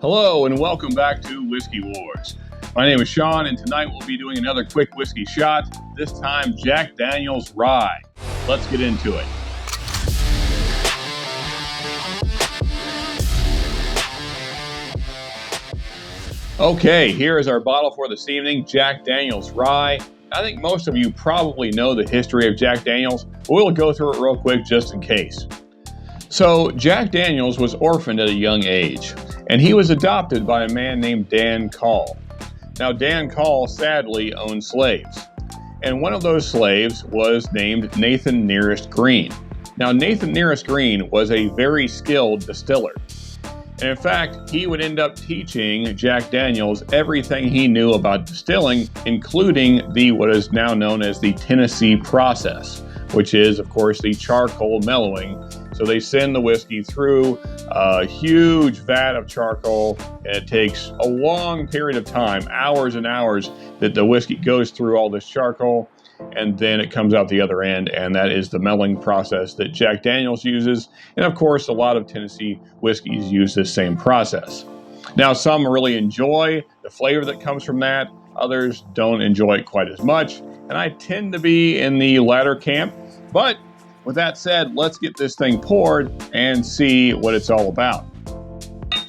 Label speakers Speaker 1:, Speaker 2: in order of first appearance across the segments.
Speaker 1: Hello and welcome back to Whiskey Wars. My name is Sean and tonight we'll be doing another quick whiskey shot, this time Jack Daniels Rye. Let's get into it. Okay, here is our bottle for this evening, Jack Daniels Rye. I think most of you probably know the history of Jack Daniels, but we'll go through it real quick just in case. So Jack Daniels was orphaned at a young age, and he was adopted by a man named Dan Call. Now Dan Call sadly owned slaves, and one of those slaves was named Nathan Nearest Green. Now Nathan Nearest Green was a very skilled distiller, and in fact he would end up teaching Jack Daniels everything he knew about distilling, including what is now known as the Tennessee process, which is of course the charcoal mellowing. So they send the whiskey through a huge vat of charcoal, and it takes a long period of time, hours and hours, that the whiskey goes through all this charcoal, and then it comes out the other end, and that is the mellowing process that Jack Daniels uses. And of course, a lot of Tennessee whiskeys use this same process. Now, some really enjoy the flavor that comes from that. Others don't enjoy it quite as much, and I tend to be in the latter camp, but with that said, let's get this thing poured and see what it's all about.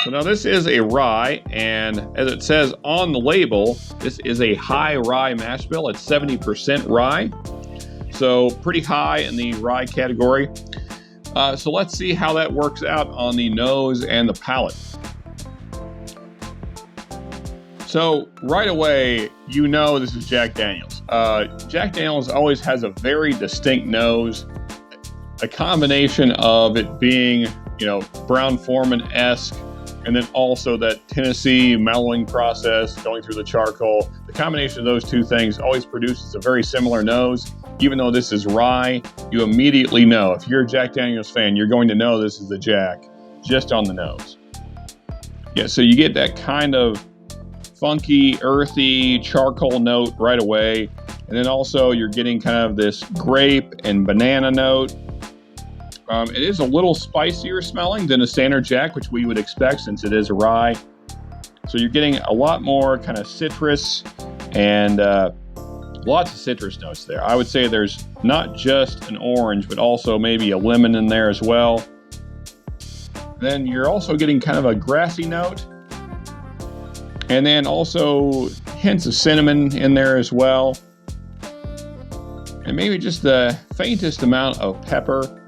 Speaker 1: So now this is a rye, and as it says on the label, this is a high rye mash bill. It's 70% rye, so pretty high in the rye category. So let's see how that works out on the nose and the palate. So right away, you know this is Jack Daniels. Jack Daniels always has a very distinct nose. A combination of it being, Brown-Forman-esque, and then also that Tennessee mellowing process going through the charcoal. The combination of those two things always produces a very similar nose. Even though this is rye, you immediately know. If you're a Jack Daniels fan, you're going to know this is the Jack just on the nose. Yeah, so you get that kind of funky, earthy charcoal note right away. And then also you're getting kind of this grape and banana note. It is a little spicier smelling than a standard Jack, which we would expect since it is a rye. So you're getting a lot more kind of citrus and lots of citrus notes there. I would say there's not just an orange, but also maybe a lemon in there as well. Then you're also getting kind of a grassy note. And then also hints of cinnamon in there as well. And maybe just the faintest amount of pepper.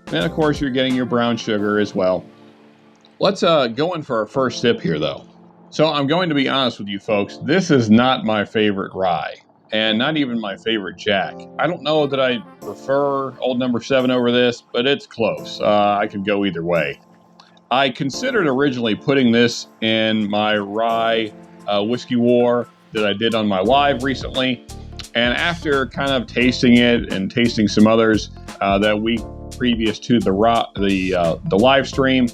Speaker 1: Then, of course, you're getting your brown sugar as well. Let's go in for our first sip here, though. So I'm going to be honest with you folks. This is not my favorite rye, and not even my favorite Jack. I don't know that I prefer Old Number 7 over this, but it's close. I could go either way. I considered originally putting this in my rye whiskey war that I did on my live recently. And after kind of tasting it and tasting some others that week previous to the live stream,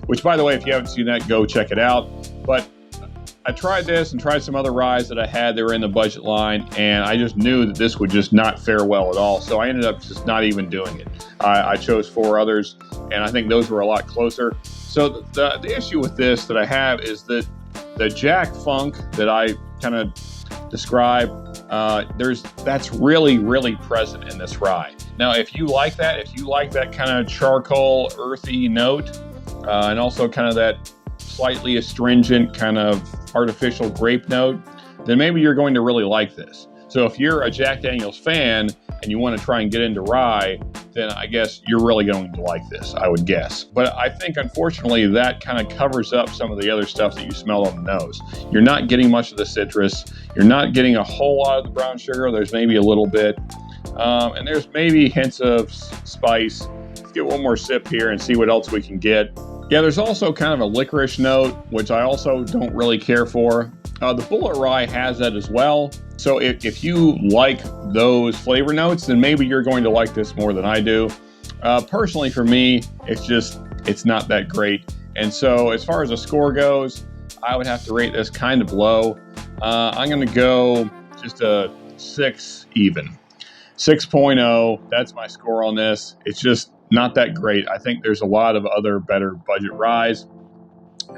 Speaker 1: which by the way, if you haven't seen that, go check it out. But I tried this and tried some other ryes that I had. They were in the budget line, and I just knew that this would just not fare well at all. So I ended up just not even doing it. I chose 4 others, and I think those were a lot closer. So the issue with this that I have is that the Jack Funk that I kind of describe, that's really present in this rye. Now, if you like that kind of charcoal, earthy note, and also kind of that slightly astringent kind of artificial grape note, then maybe you're going to really like this. So if you're a Jack Daniels fan and you want to try and get into rye, then I guess you're really going to like this, I would guess. But I think, unfortunately, that kind of covers up some of the other stuff that you smell on the nose. You're not getting much of the citrus. You're not getting a whole lot of the brown sugar. There's maybe a little bit. And there's maybe hints of spice. Let's get one more sip here and see what else we can get. Yeah, there's also kind of a licorice note, which I also don't really care for. The Bullet Rye has that as well. So if you like those flavor notes, then maybe you're going to like this more than I do. Personally, for me, it's not that great. And so as far as the score goes, I would have to rate this kind of low. I'm going to go just a 6 even. 6.0, that's my score on this. It's just not that great. I think there's a lot of other better budget ryes.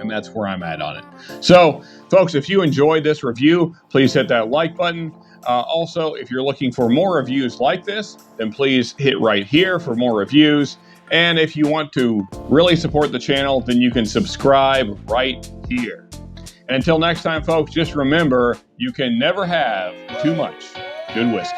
Speaker 1: And that's where I'm at on it. So, folks, if you enjoyed this review, please hit that like button. Also, if you're looking for more reviews like this, then please hit right here for more reviews. And if you want to really support the channel, then you can subscribe right here. And until next time, folks, just remember, you can never have too much good whiskey.